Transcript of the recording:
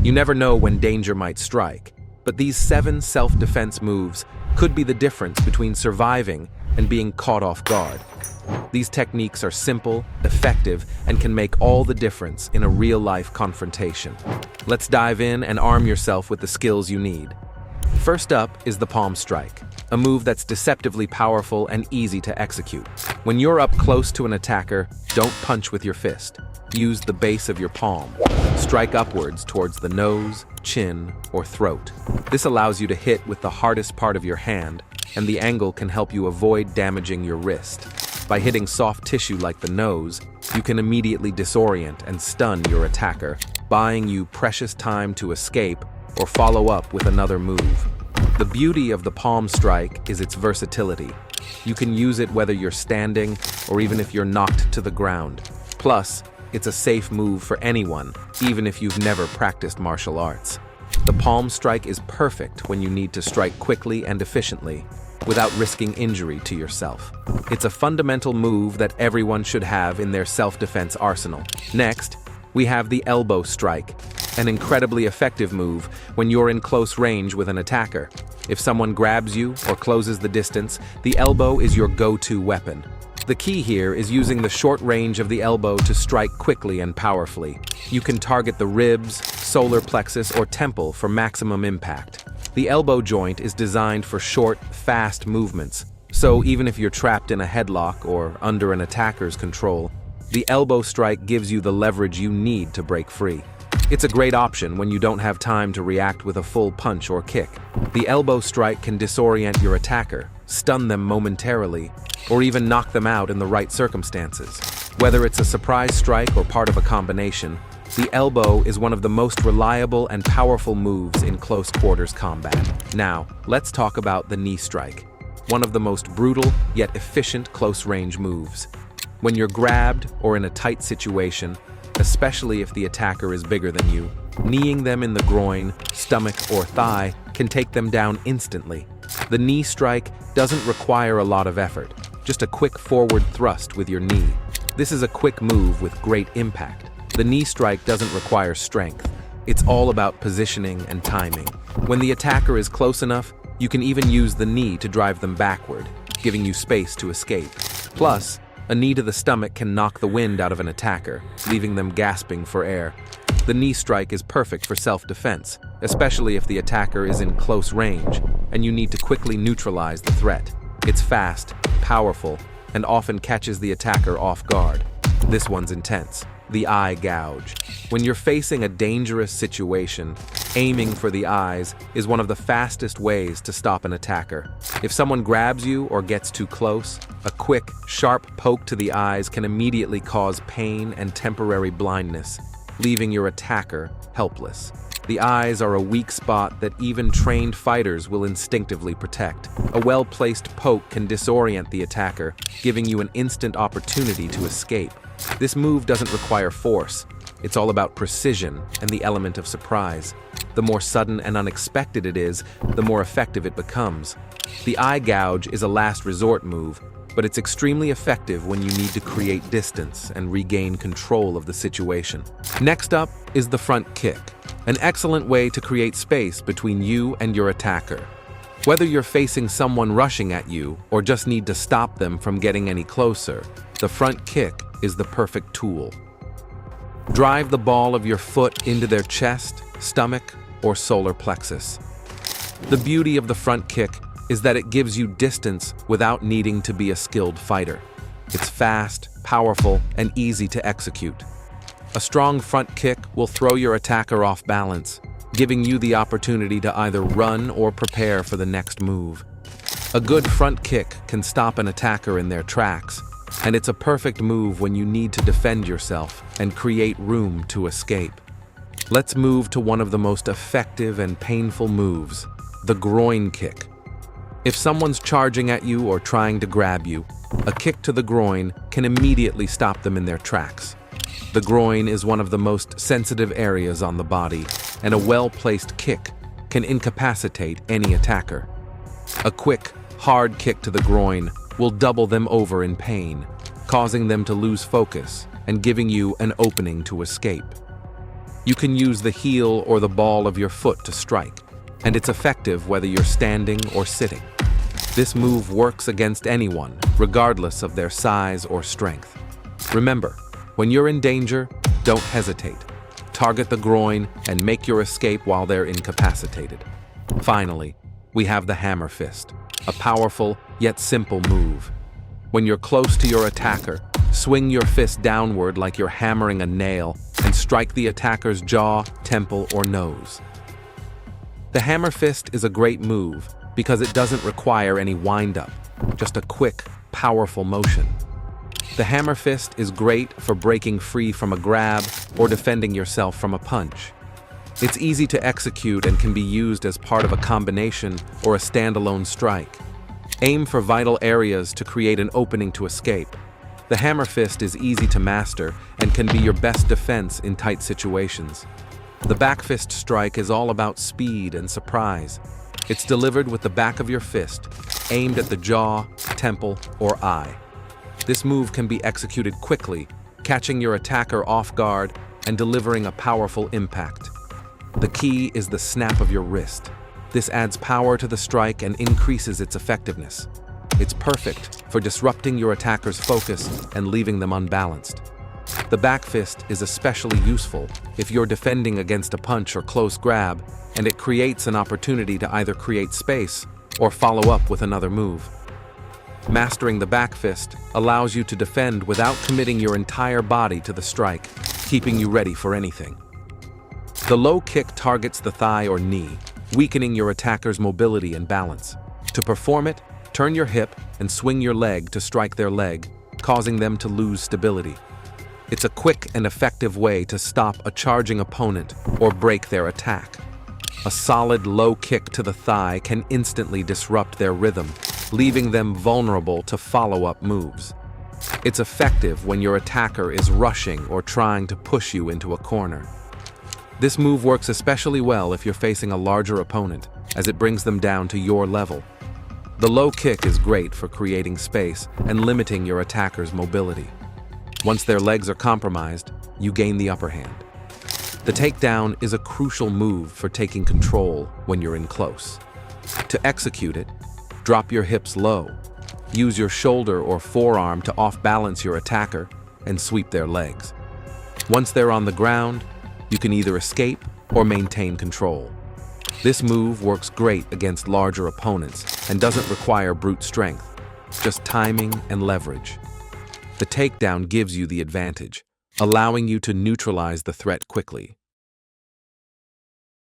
You never know when danger might strike, but these 7 self-defense moves could be the difference between surviving and being caught off guard. These techniques are simple, effective, and can make all the difference in a real-life confrontation. Let's dive in and arm yourself with the skills you need. First up is the palm strike, a move that's deceptively powerful and easy to execute. When you're up close to an attacker, don't punch with your fist. Use the base of your palm. Strike upwards towards the nose, chin, or throat. This allows you to hit with the hardest part of your hand, and the angle can help you avoid damaging your wrist. By hitting soft tissue like the nose, you can immediately disorient and stun your attacker, buying you precious time to escape or follow up with another move. The beauty of the palm strike is its versatility. You can use it whether you're standing or even if you're knocked to the ground. Plus, it's a safe move for anyone, even if you've never practiced martial arts. The palm strike is perfect when you need to strike quickly and efficiently, without risking injury to yourself. It's a fundamental move that everyone should have in their self-defense arsenal. Next, we have the elbow strike, an incredibly effective move when you're in close range with an attacker. If someone grabs you or closes the distance, the elbow is your go-to weapon. The key here is using the short range of the elbow to strike quickly and powerfully. You can target the ribs, solar plexus, or temple for maximum impact. The elbow joint is designed for short, fast movements, so even if you're trapped in a headlock or under an attacker's control, the elbow strike gives you the leverage you need to break free. It's a great option when you don't have time to react with a full punch or kick. The elbow strike can disorient your attacker, stun them momentarily, or even knock them out in the right circumstances. Whether it's a surprise strike or part of a combination, the elbow is one of the most reliable and powerful moves in close quarters combat. Now, let's talk about the knee strike, one of the most brutal yet efficient close-range moves. When you're grabbed or in a tight situation, especially if the attacker is bigger than you, kneeing them in the groin, stomach, or thigh can take them down instantly. The knee strike doesn't require a lot of effort, just a quick forward thrust with your knee. This is a quick move with great impact. The knee strike doesn't require strength. It's all about positioning and timing. When the attacker is close enough, you can even use the knee to drive them backward, giving you space to escape. Plus, a knee to the stomach can knock the wind out of an attacker, leaving them gasping for air. The knee strike is perfect for self-defense, especially if the attacker is in close range and you need to quickly neutralize the threat. It's fast, powerful, and often catches the attacker off guard. This one's intense. The eye gouge. When you're facing a dangerous situation, aiming for the eyes is one of the fastest ways to stop an attacker. If someone grabs you or gets too close, a quick, sharp poke to the eyes can immediately cause pain and temporary blindness, leaving your attacker helpless. The eyes are a weak spot that even trained fighters will instinctively protect. A well-placed poke can disorient the attacker, giving you an instant opportunity to escape. This move doesn't require force. It's all about precision and the element of surprise. The more sudden and unexpected it is, the more effective it becomes. The eye gouge is a last resort move, but it's extremely effective when you need to create distance and regain control of the situation. Next up is the front kick, an excellent way to create space between you and your attacker. Whether you're facing someone rushing at you or just need to stop them from getting any closer, the front kick is the perfect tool. Drive the ball of your foot into their chest, stomach, or solar plexus. The beauty of the front kick is that it gives you distance without needing to be a skilled fighter. It's fast, powerful, and easy to execute. A strong front kick will throw your attacker off balance, giving you the opportunity to either run or prepare for the next move. A good front kick can stop an attacker in their tracks, and it's a perfect move when you need to defend yourself and create room to escape. Let's move to one of the most effective and painful moves, the groin kick. If someone's charging at you or trying to grab you, a kick to the groin can immediately stop them in their tracks. The groin is one of the most sensitive areas on the body, and a well-placed kick can incapacitate any attacker. A quick, hard kick to the groin will double them over in pain, causing them to lose focus and giving you an opening to escape. You can use the heel or the ball of your foot to strike, and it's effective whether you're standing or sitting. This move works against anyone, regardless of their size or strength. Remember, when you're in danger, don't hesitate. Target the groin and make your escape while they're incapacitated. Finally, we have the hammer fist, a powerful yet simple move. When you're close to your attacker, swing your fist downward like you're hammering a nail and strike the attacker's jaw, temple, or nose. The hammer fist is a great move because it doesn't require any wind-up, just a quick, powerful motion. The hammer fist is great for breaking free from a grab or defending yourself from a punch. It's easy to execute and can be used as part of a combination or a standalone strike. Aim for vital areas to create an opening to escape. The hammer fist is easy to master and can be your best defense in tight situations. The back fist strike is all about speed and surprise. It's delivered with the back of your fist, aimed at the jaw, temple, or eye. This move can be executed quickly, catching your attacker off guard and delivering a powerful impact. The key is the snap of your wrist. This adds power to the strike and increases its effectiveness. It's perfect for disrupting your attacker's focus and leaving them unbalanced. The back fist is especially useful if you're defending against a punch or close grab, and it creates an opportunity to either create space or follow up with another move. Mastering the back fist allows you to defend without committing your entire body to the strike, keeping you ready for anything. The low kick targets the thigh or knee, weakening your attacker's mobility and balance. To perform it, turn your hip and swing your leg to strike their leg, causing them to lose stability. It's a quick and effective way to stop a charging opponent or break their attack. A solid low kick to the thigh can instantly disrupt their rhythm, leaving them vulnerable to follow-up moves. It's effective when your attacker is rushing or trying to push you into a corner. This move works especially well if you're facing a larger opponent, as it brings them down to your level. The low kick is great for creating space and limiting your attacker's mobility. Once their legs are compromised, you gain the upper hand. The takedown is a crucial move for taking control when you're in close. To execute it, drop your hips low. Use your shoulder or forearm to off-balance your attacker and sweep their legs. Once they're on the ground, you can either escape or maintain control. This move works great against larger opponents and doesn't require brute strength, just timing and leverage. The takedown gives you the advantage, allowing you to neutralize the threat quickly.